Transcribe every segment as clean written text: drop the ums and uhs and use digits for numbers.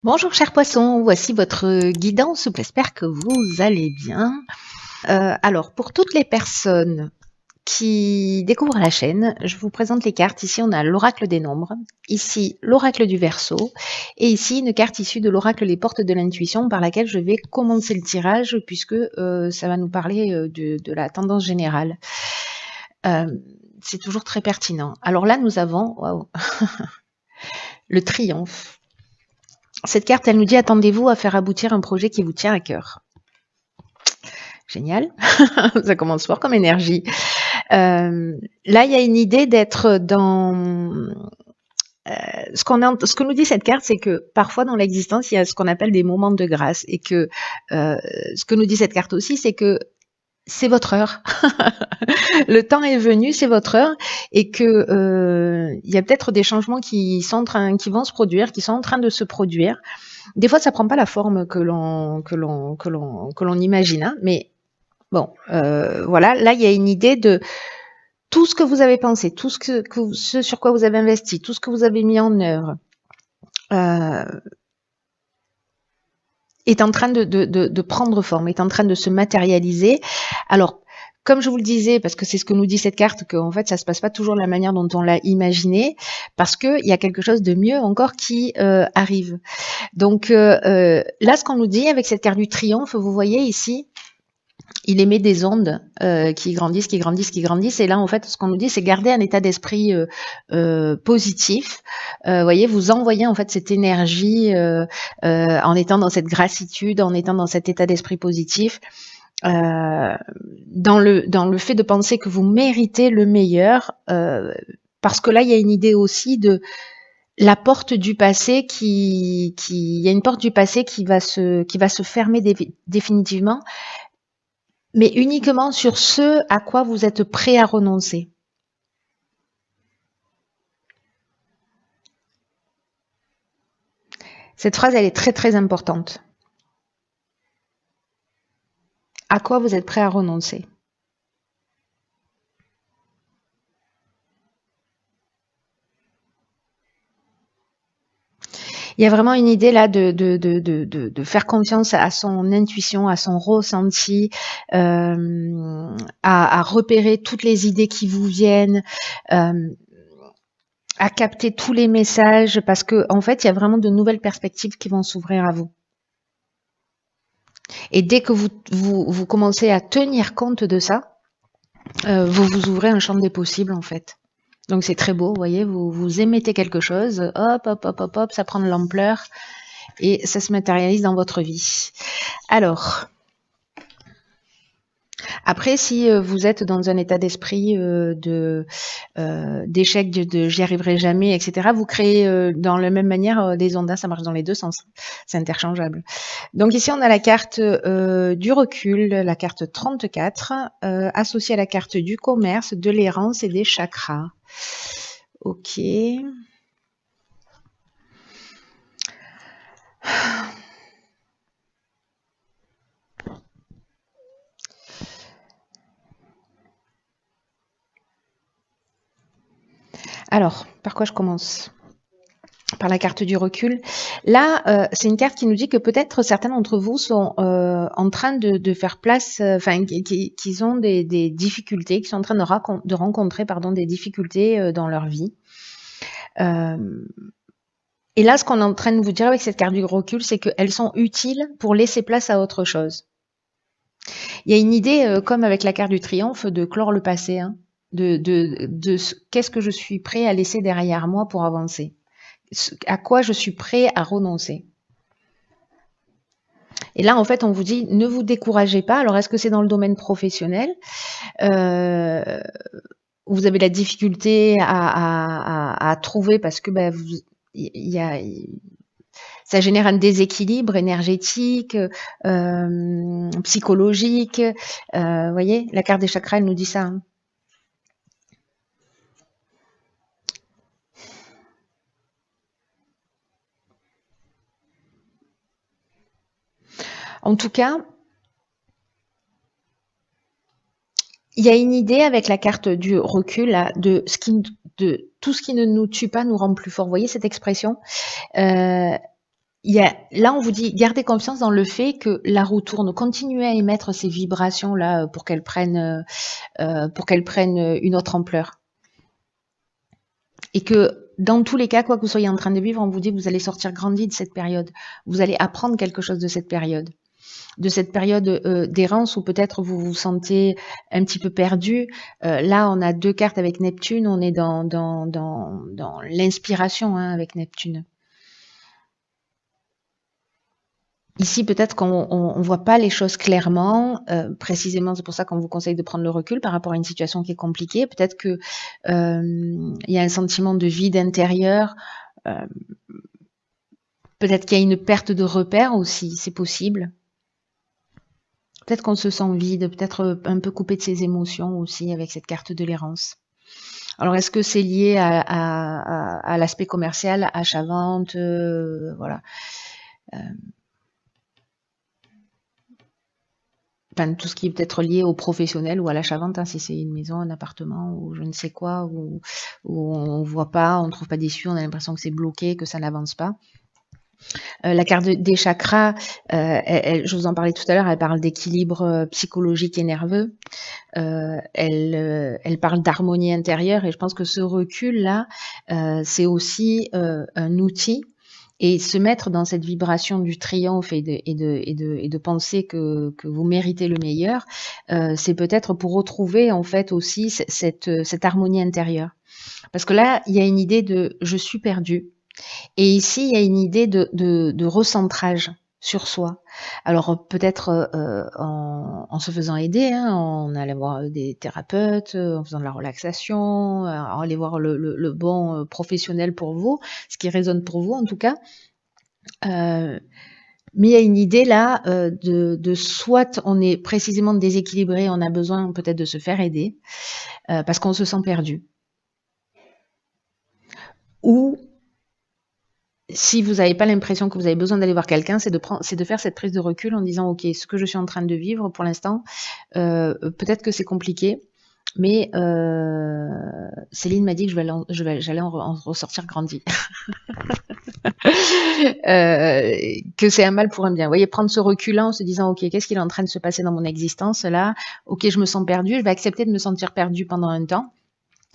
Bonjour chers poissons, voici votre guidance, j'espère que vous allez bien. Alors pour toutes les personnes qui découvrent la chaîne, je vous présente les cartes. Ici on a l'oracle des nombres, ici l'oracle du Verseau et ici une carte issue de l'oracle des portes de l'intuition par laquelle je vais commencer le tirage puisque ça va nous parler de la tendance générale. C'est toujours très pertinent. Alors là nous avons waouh, le triomphe. Cette carte, elle nous dit attendez-vous à faire aboutir un projet qui vous tient à cœur. Génial, ça commence fort comme énergie. Là, il y a une idée d'être dans... ce que nous dit cette carte, c'est que parfois dans l'existence, il y a ce qu'on appelle des moments de grâce. Et que ce que nous dit cette carte aussi, c'est que c'est votre heure. Le temps est venu, c'est votre heure, et que il y a peut-être des changements qui vont se produire, qui sont en train de se produire. Des fois, ça prend pas la forme que l'on imagine, hein, mais bon, voilà. Là, il y a une idée de tout ce que vous avez pensé, tout ce sur quoi vous avez investi, tout ce que vous avez mis en œuvre. Est en train de prendre forme, est en train de se matérialiser. Alors, comme je vous le disais, parce que c'est ce que nous dit cette carte, qu'en fait, ça se passe pas toujours de la manière dont on l'a imaginé, parce qu'il y a quelque chose de mieux encore qui arrive. Donc là, ce qu'on nous dit avec cette carte du triomphe, vous voyez ici, il émet des ondes qui grandissent, qui grandissent, qui grandissent. Et là, en fait, ce qu'on nous dit, c'est garder un état d'esprit positif. Voyez, vous envoyez en fait cette énergie en étant dans cette gratitude, en étant dans cet état d'esprit positif. Dans le fait de penser que vous méritez le meilleur, parce que là, il y a une idée aussi de la porte du passé il y a une porte du passé qui va se fermer définitivement, mais uniquement sur ce à quoi vous êtes prêt à renoncer. Cette phrase, elle est très très importante. À quoi vous êtes prêt à renoncer? Il y a vraiment une idée là de faire confiance à son intuition, à son ressenti, à repérer toutes les idées qui vous viennent, à capter tous les messages, parce que en fait, il y a vraiment de nouvelles perspectives qui vont s'ouvrir à vous. Et dès que vous commencez à tenir compte de ça, vous vous ouvrez un champ des possibles en fait. Donc c'est très beau, vous voyez, vous émettez quelque chose, hop, hop, hop, hop, hop, ça prend de l'ampleur et ça se matérialise dans votre vie. Alors, après, si vous êtes dans un état d'esprit d'échec, de j'y arriverai jamais, etc., vous créez dans la même manière des ondes, ça marche dans les deux sens, c'est interchangeable. Donc ici, on a la carte du recul, la carte 34, associée à la carte du commerce, de l'errance et des chakras. Ok. Alors, par quoi je commence? Par la carte du recul. Là, c'est une carte qui nous dit que peut-être certains d'entre vous sont en train de faire place, enfin, qu'ils ont des difficultés, qui sont en train de rencontrer des difficultés dans leur vie. Et là, ce qu'on est en train de vous dire avec cette carte du recul, c'est qu'elles sont utiles pour laisser place à autre chose. Il y a une idée, comme avec la carte du triomphe, de clore le passé, hein, qu'est-ce que je suis prêt à laisser derrière moi pour avancer, à quoi je suis prêt à renoncer. Et là, en fait, on vous dit, ne vous découragez pas. Alors, est-ce que c'est dans le domaine professionnel vous avez la difficulté à trouver parce que ça génère un déséquilibre énergétique, psychologique. Vous voyez, la carte des chakras, elle nous dit ça. Hein. En tout cas, il y a une idée avec la carte du recul là, de tout ce qui ne nous tue pas nous rend plus fort. Vous voyez cette expression là, on vous dit, gardez confiance dans le fait que la roue tourne, continuez à émettre ces vibrations-là pour qu'elles prennent une autre ampleur. Et que dans tous les cas, quoi que vous soyez en train de vivre, on vous dit que vous allez sortir grandi de cette période. Vous allez apprendre quelque chose de cette période. De cette période d'errance où peut-être vous vous sentez un petit peu perdu. Là, on a 2 cartes avec Neptune, on est dans l'inspiration avec Neptune. Ici, peut-être qu'on ne voit pas les choses clairement. Précisément, c'est pour ça qu'on vous conseille de prendre le recul par rapport à une situation qui est compliquée. Peut-être que y a un sentiment de vide intérieur. Peut-être qu'il y a une perte de repères aussi, c'est possible. Peut-être qu'on se sent vide, peut-être un peu coupé de ses émotions aussi avec cette carte de l'errance. Alors, est-ce que c'est lié à l'aspect commercial, achat-vente, voilà. Enfin, tout ce qui est peut-être lié au professionnel ou à l'achat-vente, hein, si c'est une maison, un appartement ou je ne sais quoi, où on voit pas, on ne trouve pas d'issue, on a l'impression que c'est bloqué, que ça n'avance pas. La carte des chakras, je vous en parlais tout à l'heure, elle parle d'équilibre psychologique et nerveux. Elle parle d'harmonie intérieure et je pense que ce recul-là, c'est aussi un outil. Et se mettre dans cette vibration du triomphe et de penser que vous méritez le meilleur, c'est peut-être pour retrouver en fait aussi cette harmonie intérieure. Parce que là, il y a une idée de je suis perdu. Et ici, il y a une idée de recentrage sur soi. Alors peut-être en se faisant aider, en allant voir des thérapeutes, en faisant de la relaxation, en aller voir le bon professionnel pour vous, ce qui résonne pour vous en tout cas. Mais il y a une idée là de soit on est précisément déséquilibré, on a besoin peut-être de se faire aider parce qu'on se sent perdu. Ou si vous n'avez pas l'impression que vous avez besoin d'aller voir quelqu'un, c'est de faire cette prise de recul en disant ok, ce que je suis en train de vivre pour l'instant, peut-être que c'est compliqué, mais Céline m'a dit que j'allais en ressortir grandi. Que c'est un mal pour un bien. Vous voyez, prendre ce recul-là en se disant ok, qu'est-ce qui est en train de se passer dans mon existence là? Ok, je me sens perdu, je vais accepter de me sentir perdu pendant un temps.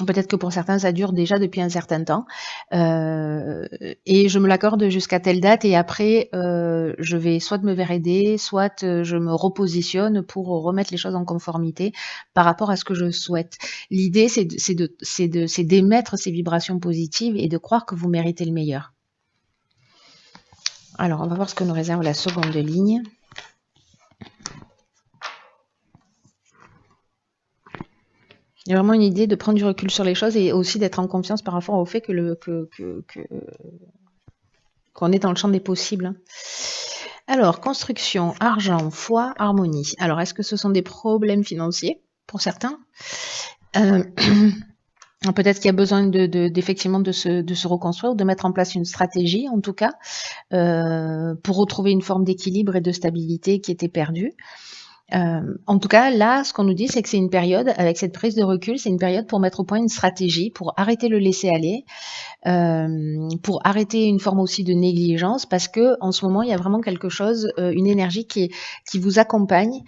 Peut-être que pour certains, ça dure déjà depuis un certain temps. Et je me l'accorde jusqu'à telle date et après, je vais soit me faire aider, soit je me repositionne pour remettre les choses en conformité par rapport à ce que je souhaite. L'idée, c'est d'émettre ces vibrations positives et de croire que vous méritez le meilleur. Alors, on va voir ce que nous réserve la seconde ligne. Il y a vraiment une idée de prendre du recul sur les choses et aussi d'être en confiance par rapport au fait qu'on est dans le champ des possibles. Alors, construction, argent, foi, harmonie. Alors, est-ce que ce sont des problèmes financiers pour certains? Peut-être qu'il y a besoin d'effectivement de se reconstruire, de mettre en place une stratégie, en tout cas, pour retrouver une forme d'équilibre et de stabilité qui était perdue. En tout cas, là, ce qu'on nous dit, c'est que c'est une période, avec cette prise de recul, c'est une période pour mettre au point une stratégie, pour arrêter le laisser-aller, pour arrêter une forme aussi de négligence, parce que en ce moment, il y a vraiment quelque chose, une énergie qui vous accompagne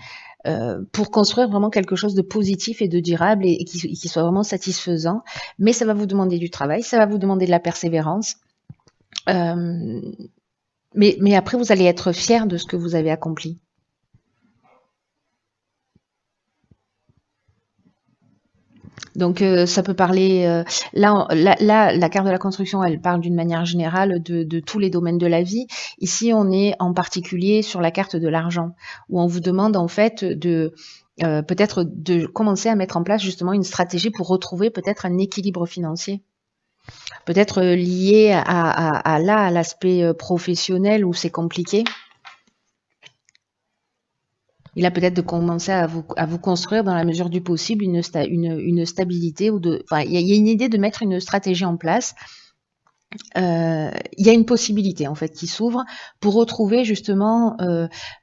pour construire vraiment quelque chose de positif et de durable et qui soit vraiment satisfaisant. Mais ça va vous demander du travail, ça va vous demander de la persévérance. Mais après, vous allez être fier de ce que vous avez accompli. Donc ça peut parler, là, la carte de la construction, elle parle d'une manière générale de tous les domaines de la vie. Ici, on est en particulier sur la carte de l'argent, où on vous demande en fait peut-être de commencer à mettre en place justement une stratégie pour retrouver peut-être un équilibre financier. Peut-être lié à l'aspect professionnel où c'est compliqué. Il a peut-être de commencer à vous construire dans la mesure du possible une stabilité ou il y a une idée de mettre une stratégie en place. Il y a une possibilité en fait qui s'ouvre pour retrouver justement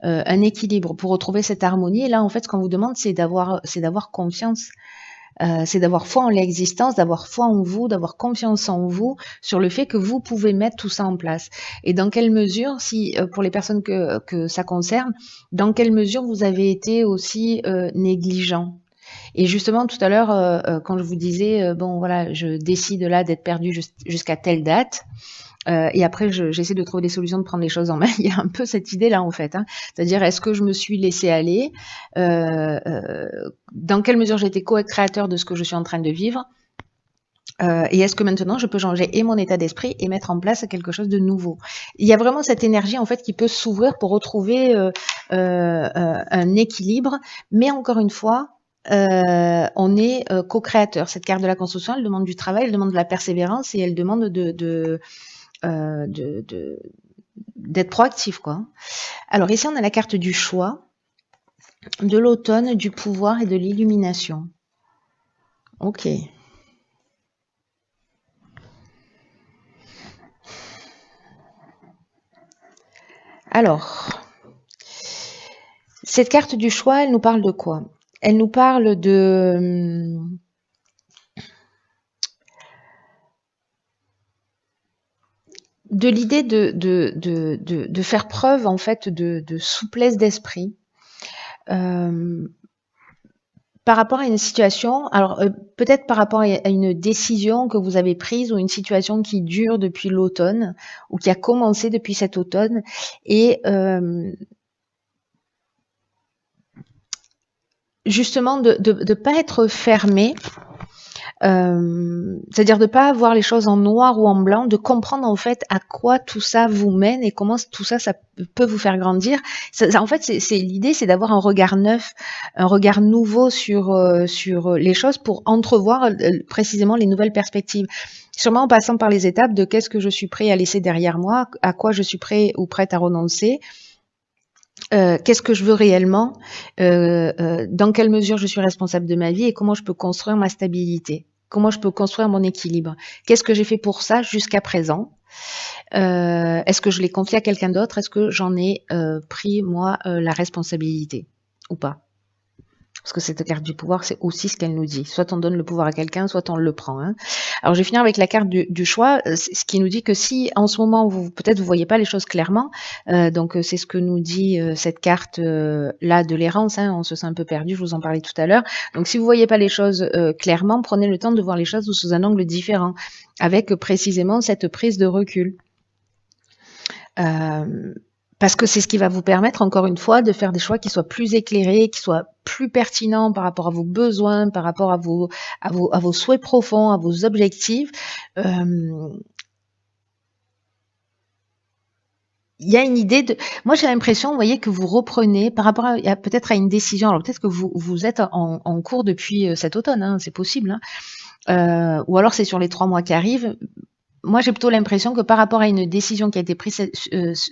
un équilibre, pour retrouver cette harmonie. Et là, en fait, ce qu'on vous demande, c'est d'avoir confiance. C'est d'avoir foi en l'existence, d'avoir foi en vous, d'avoir confiance en vous sur le fait que vous pouvez mettre tout ça en place. Et dans quelle mesure, si pour les personnes que ça concerne, dans quelle mesure vous avez été aussi négligent. Et justement, tout à l'heure, quand je vous disais, bon voilà, je décide là d'être perdu jusqu'à telle date, et après, j'essaie de trouver des solutions, de prendre les choses en main. Il y a un peu cette idée-là, en fait. Hein. C'est-à-dire, est-ce que je me suis laissé aller dans quelle mesure j'ai été co-créateur de ce que je suis en train de vivre et est-ce que maintenant, je peux changer et mon état d'esprit et mettre en place quelque chose de nouveau. Il y a vraiment cette énergie, en fait, qui peut s'ouvrir pour retrouver un équilibre. Mais encore une fois, on est co-créateur. Cette carte de la construction, elle demande du travail, elle demande de la persévérance et elle demande d'être proactif, quoi. Alors ici, on a la carte du choix, de l'automne, du pouvoir et de l'illumination. Ok. Alors, cette carte du choix, elle nous parle de quoi? Elle nous parle de l'idée de faire preuve en fait de souplesse d'esprit par rapport à une situation, alors peut-être par rapport à une décision que vous avez prise ou une situation qui dure depuis l'automne ou qui a commencé depuis cet automne et justement de pas être fermé. C'est-à-dire de pas voir les choses en noir ou en blanc, de comprendre en fait à quoi tout ça vous mène et comment tout ça, ça peut vous faire grandir. En fait, c'est l'idée, c'est d'avoir un regard neuf, un regard nouveau sur les choses pour entrevoir précisément les nouvelles perspectives. Sûrement en passant par les étapes de qu'est-ce que je suis prêt à laisser derrière moi, à quoi je suis prêt ou prête à renoncer. Qu'est-ce que je veux réellement, dans quelle mesure je suis responsable de ma vie et comment je peux construire ma stabilité, comment je peux construire mon équilibre. Qu'est-ce que j'ai fait pour ça jusqu'à présent? Est-ce que je l'ai confié à quelqu'un d'autre? Est-ce que j'en ai pris, moi, la responsabilité ou pas? Parce que cette carte du pouvoir, c'est aussi ce qu'elle nous dit. Soit on donne le pouvoir à quelqu'un, soit on le prend. Hein. Alors, je vais finir avec la carte du choix, ce qui nous dit que si, en ce moment, peut-être vous voyez pas les choses clairement, donc c'est ce que nous dit cette carte là de l'errance. Hein, on se sent un peu perdu, je vous en parlais tout à l'heure. Donc, si vous voyez pas les choses clairement, prenez le temps de voir les choses sous un angle différent, avec précisément cette prise de recul. Parce que c'est ce qui va vous permettre, encore une fois, de faire des choix qui soient plus éclairés, qui soient plus pertinents par rapport à vos besoins, par rapport à vos souhaits profonds, à vos objectifs. Il y a une idée de... Moi, j'ai l'impression, vous voyez, que vous reprenez par rapport à peut-être à une décision. Alors, peut-être que vous êtes en cours depuis cet automne, hein, c'est possible. Hein. Ou alors, c'est sur les 3 mois qui arrivent. Moi, j'ai plutôt l'impression que par rapport à une décision qui a été prise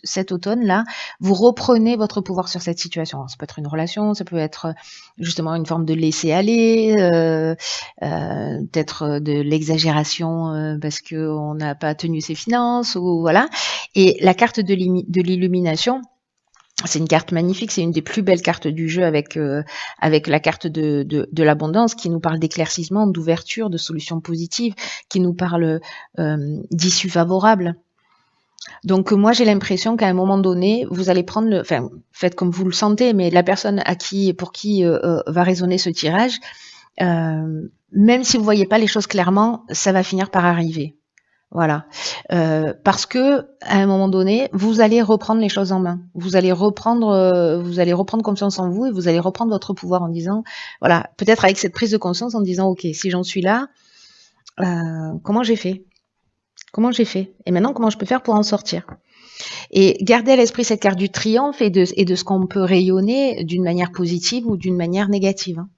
cet automne-là, vous reprenez votre pouvoir sur cette situation. Alors, ça peut être une relation, ça peut être justement une forme de laisser-aller, peut-être de l'exagération parce qu'on n'a pas tenu ses finances, ou voilà. Et la carte de l'illumination, c'est une carte magnifique, c'est une des plus belles cartes du jeu avec la carte de l'abondance qui nous parle d'éclaircissement, d'ouverture, de solutions positives, qui nous parle d'issues favorables. Donc moi j'ai l'impression qu'à un moment donné, vous allez prendre enfin faites comme vous le sentez, mais la personne pour qui va résonner ce tirage, même si vous voyez pas les choses clairement, ça va finir par arriver. Voilà, parce que à un moment donné, vous allez reprendre les choses en main. Vous allez reprendre confiance en vous et vous allez reprendre votre pouvoir en disant, voilà, peut-être avec cette prise de conscience en disant, ok, si j'en suis là, comment j'ai fait? Comment j'ai fait? Et maintenant, comment je peux faire pour en sortir? Et garder à l'esprit cette carte du triomphe et de ce qu'on peut rayonner d'une manière positive ou d'une manière négative. Hein.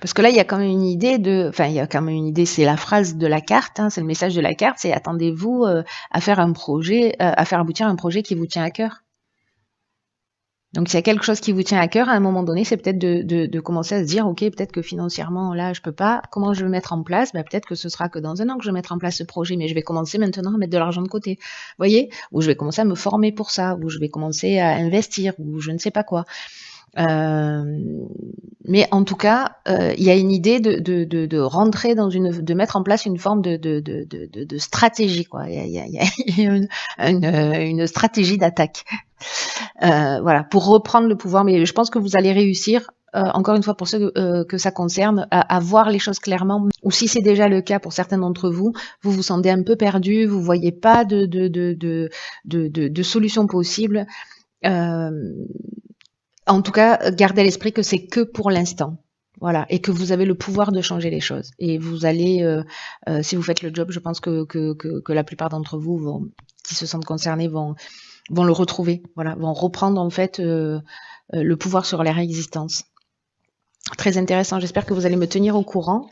Parce que là, il y a quand même une idée c'est la phrase de la carte, hein, c'est le message de la carte, c'est attendez-vous à faire un projet, à faire aboutir un projet qui vous tient à cœur. Donc, s'il y a quelque chose qui vous tient à cœur, à un moment donné, c'est peut-être de commencer à se dire, ok, peut-être que financièrement, là, je peux pas. Comment je vais le mettre en place? Peut-être que ce sera que dans 1 an que je vais mettre en place ce projet, mais je vais commencer maintenant à mettre de l'argent de côté. Vous voyez? Ou je vais commencer à me former pour ça, ou je vais commencer à investir, ou je ne sais pas quoi. Mais en tout cas, il y a une idée de rentrer dans de mettre en place une forme de stratégie, quoi. Il y a une stratégie d'attaque. Voilà, pour reprendre le pouvoir. Mais je pense que vous allez réussir, encore une fois, pour ceux que ça concerne, à voir les choses clairement. Ou si c'est déjà le cas pour certains d'entre vous, vous vous sentez un peu perdu, vous voyez pas de solution possible. En tout cas, gardez à l'esprit que c'est que pour l'instant. Voilà, et que vous avez le pouvoir de changer les choses. Et vous allez, si vous faites le job, je pense que la plupart d'entre vous qui se sentent concernés vont le retrouver. Voilà, vont reprendre en fait le pouvoir sur leur existence. Très intéressant. J'espère que vous allez me tenir au courant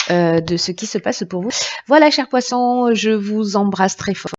de ce qui se passe pour vous. Voilà, chers poissons, je vous embrasse très fort.